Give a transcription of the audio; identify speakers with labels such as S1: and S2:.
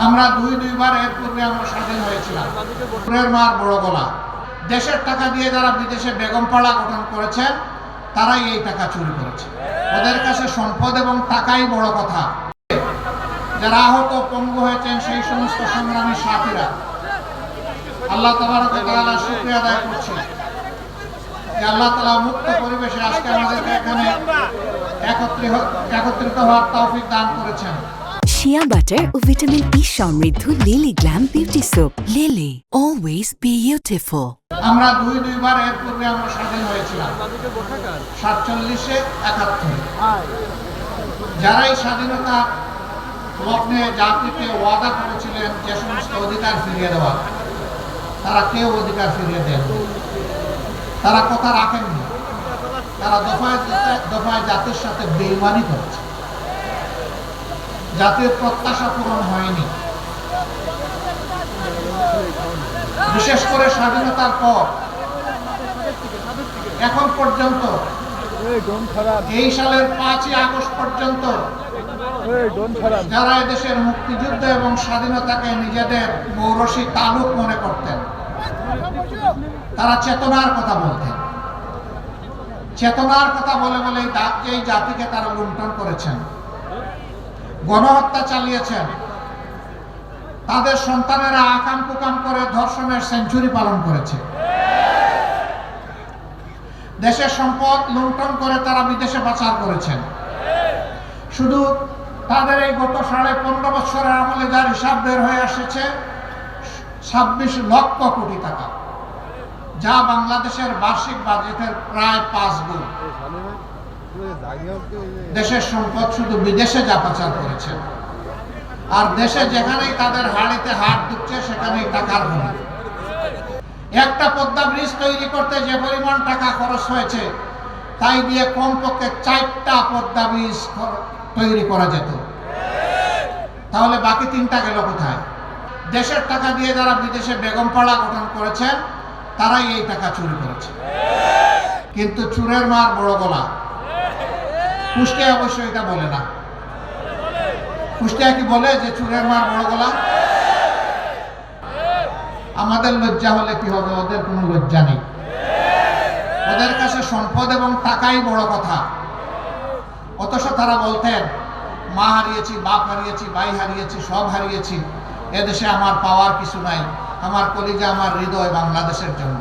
S1: আমরা দুইবার এর পূর্বে আমরা স্বাধীন হয়েছিলাম। চোরের মার বড় গলা। দেশের টাকা দিয়ে যারা বিদেশে বেগমপাড়া গঠন করেছেন তারাই এই টাকা চুরি করেছে। ওদের কাছে সম্পদ এবং টাকাই বড় কথা। যারা আহত পঙ্গু হয়েছেন সেই সমস্ত সংগ্রামী সাথীরা, আল্লাহ তাবারক ওয়া তাআলার শুকরিয়া আদায় করছি যে আল্লাহ তাআলা মুক্ত পরিবেশে আজকে আমাদেরকে এখানে একত্রিত হওয়ার তৌফিক দান করেছেন।
S2: শিয়া বাটার ও ভিটামিন ই সমৃদ্ধ lily glam beauty soap. Lily, always beautiful.
S1: আমরা দুইবার এর পূর্বে আমরা স্বাধীন হয়েছিলাম 47-এ 71। যারাই স্বাধীনতা লগ্নে জাতিকে ওয়াদা করেছিলেন যে সমস্ত অধিকার ফিরিয়ে দেওয়া, তারা কেউ অধিকার ফিরিয়ে দেন, তারা কথা রাখেননি। তারা দফায় দফায় জাতির সাথে বেইমানি করেছে। জাতির প্রত্যাশা পূরণ হয়নি। বিশেষ করে স্বাধীনতার পর এখন পর্যন্ত, এই সালের 5ই আগস্ট পর্যন্ত যারা এদেশের মুক্তিযুদ্ধ এবং স্বাধীনতাকে নিজেদের মৌরসী তালুক মনে করতেন, তারা চেতনার কথা বলতেন। চেতনার কথা বলে বলে এই জাতিকে তারা লুণ্ঠন করেছেন, গণহত্যা চালিয়েছেন। তাদের সন্তানেরা আকাম কুকাম করে ধর্ষণের সেঞ্চুরি পালন করেছে। দেশের সম্পদ লুণ্ঠন করে তারা বিদেশে পাচার করেছেন। শুধু তাদের এই গত 15.5 বছরের আমলে যার হিসাব বের হয়ে এসেছে 26 লক্ষ কোটি টাকা, যা বাংলাদেশের বার্ষিক বাজেটের প্রায় 5 গুণ। দেশের সম্পদ শুধু বিদেশে যা পাচার করেছে, আর দেশে যেখানেই তাদের হাড়িতে হাত ঢুকছে সেখানেই টাকার ঘন। একটা পদ্মা ব্রিজ তৈরি করতে যে পরিমাণ টাকা খরচ হয়েছে তাই দিয়ে কমপক্ষে 4টা পদ্মা ব্রিজ তৈরি করা যেত। তাহলে বাকি 3টা গেল কোথায়? দেশের টাকা দিয়ে যারা বিদেশে বেগমপাড়া গঠন করেছেন তারাই এই টাকা চুরি করেছে। কিন্তু চোরের মার বড় গলা। কুষ্টিয়া অবশ্য এটা বলে না। কুষ্টিয়া কি বলে যে চোরের মার বড় গলা? আমাদের লজ্জা হলে কি হবে? ওদের কোনো লজ্জা নেই। ওদের কাছে সম্পদ এবং টাকাই বড় কথা। অথচ তারা বলতেন মা হারিয়েছি, বাপ হারিয়েছি, ভাই হারিয়েছি, সব হারিয়েছি, এদেশে আমার পাওয়ার কিছু নাই, আমার কলিজা, আমার হৃদয় বাংলাদেশের জন্য।